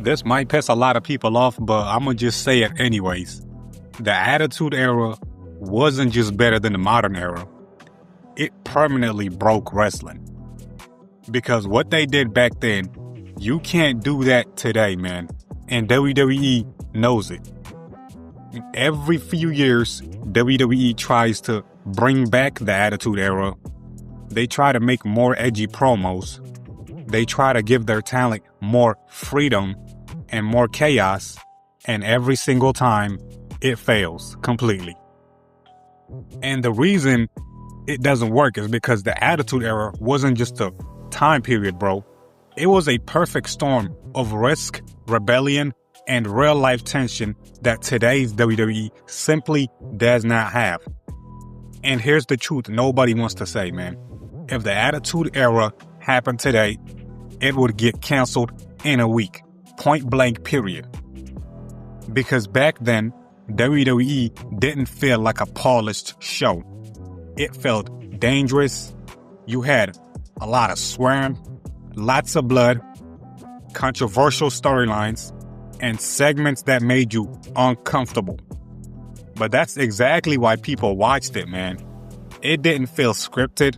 This might piss a lot of people off, but I'm gonna just say it anyways. The Attitude Era wasn't just better than the modern era. It permanently broke wrestling. Because what they did back then, you can't do that today, man. And WWE knows it. Every few years, WWE tries to bring back the Attitude Era. They try to make more edgy promos. They try to give their talent more freedom and more chaos. And every single time, it fails completely. And the reason it doesn't work is because the Attitude Era wasn't just a time period, bro. It was a perfect storm of risk, rebellion, and real-life tension that today's WWE simply does not have. And here's the truth nobody wants to say, man. If the Attitude Era happened today, it would get canceled in a week. Point blank, period. Because back then, WWE didn't feel like a polished show. It felt dangerous. You had a lot of swearing, lots of blood, controversial storylines, and segments that made you uncomfortable. But that's exactly why people watched it, man. It didn't feel scripted.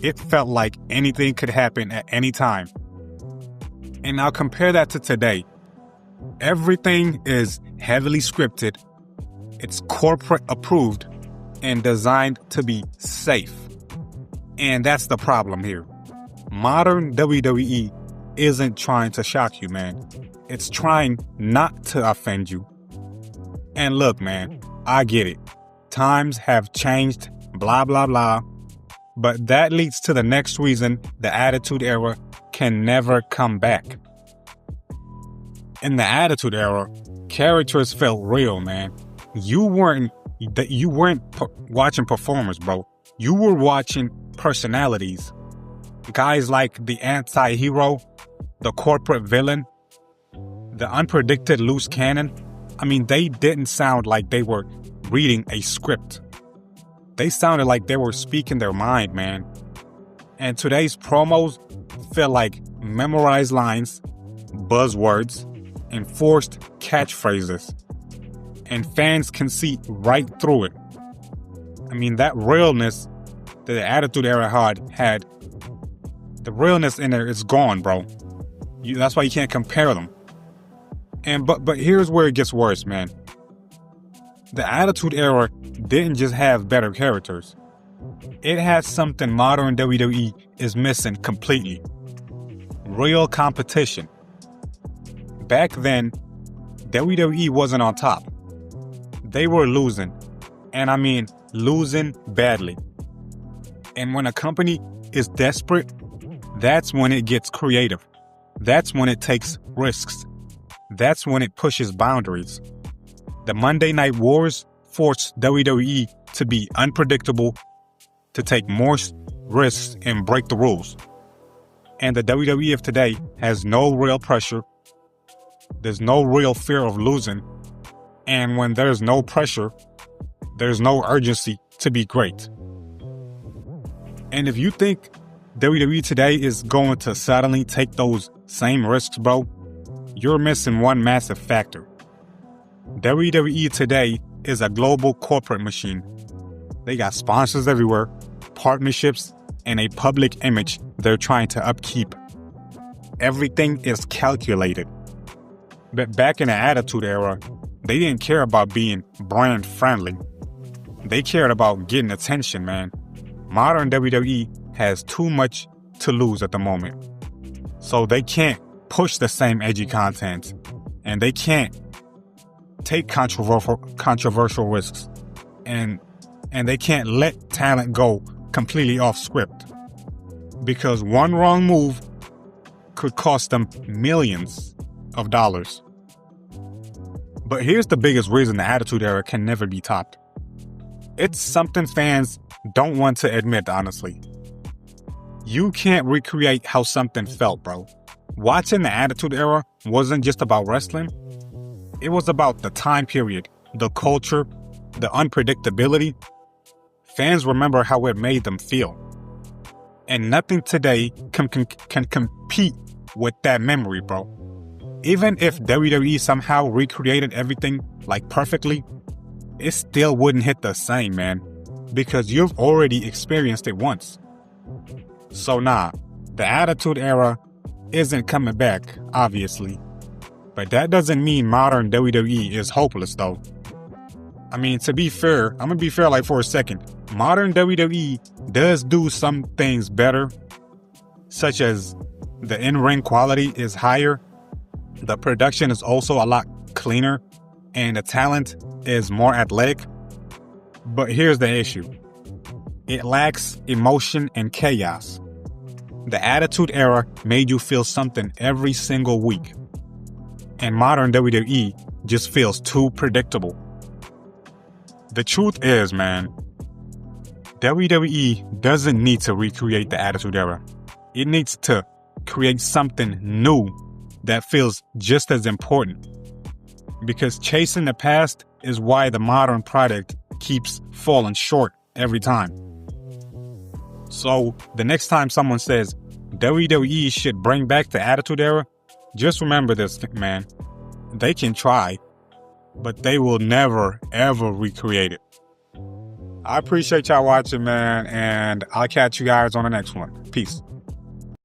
It felt like anything could happen at any time. And now compare that to today. Everything is heavily scripted. It's corporate approved and designed to be safe. And that's the problem here. Modern WWE isn't trying to shock you, man. It's trying not to offend you. And look, man, I get it. Times have changed, blah, blah, blah. But that leads to the next reason the Attitude Era can never come back. In the Attitude Era, characters felt real, man. You weren't watching performers, bro. You were watching personalities. Guys like the anti-hero, the corporate villain, the unpredicted loose cannon. I mean, they didn't sound like they were reading a script. They sounded like they were speaking their mind, man. And today's promos feel like memorized lines, buzzwords, and forced catchphrases. And fans can see right through it. I mean, that realness that the Attitude Era had, the realness in there is gone, bro. That's why you can't compare them. And but here's where it gets worse, man. The Attitude Era didn't just have better characters. It has something modern WWE is missing completely. Real competition. Back then, WWE wasn't on top. They were losing. And I mean, losing badly. And when a company is desperate, that's when it gets creative. That's when it takes risks. That's when it pushes boundaries. The Monday Night Wars forced WWE to be unpredictable, to take more risks and break the rules. And the WWE of today has no real pressure. There's no real fear of losing. And when there's no pressure, there's no urgency to be great. And if you think WWE today is going to suddenly take those same risks, bro, you're missing one massive factor. WWE today is a global corporate machine. They got sponsors everywhere, partnerships, and a public image they're trying to upkeep. Everything is calculated. But back in the Attitude Era, they didn't care about being brand friendly. They cared about getting attention, man. Modern WWE has too much to lose at the moment. So they can't push the same edgy content. And they can't take controversial risks. And they can't let talent go completely off script. Because one wrong move could cost them millions of dollars. But here's the biggest reason the Attitude Era can never be topped. It's something fans don't want to admit, honestly. You can't recreate how something felt, bro. Watching the Attitude Era wasn't just about wrestling. It was about the time period, the culture, the unpredictability. Fans remember how it made them feel. And nothing today can compete with that memory, bro. Even if WWE somehow recreated everything like perfectly, it still wouldn't hit the same, man, because you've already experienced it once. So nah, the Attitude Era isn't coming back, obviously. But that doesn't mean modern WWE is hopeless, though. I mean, to be fair, I'm gonna be fair like for a second. Modern WWE does do some things better, such as the in-ring quality is higher, the production is also a lot cleaner, and the talent is more athletic. But here's the issue. It lacks emotion and chaos. The Attitude Era made you feel something every single week. And modern WWE just feels too predictable. The truth is, man, WWE doesn't need to recreate the Attitude Era. It needs to create something new that feels just as important. Because chasing the past is why the modern product keeps falling short every time. So, the next time someone says WWE should bring back the Attitude Era, just remember this, man. They can try, but they will never, ever recreate it. I appreciate y'all watching, man, and I'll catch you guys on the next one. Peace.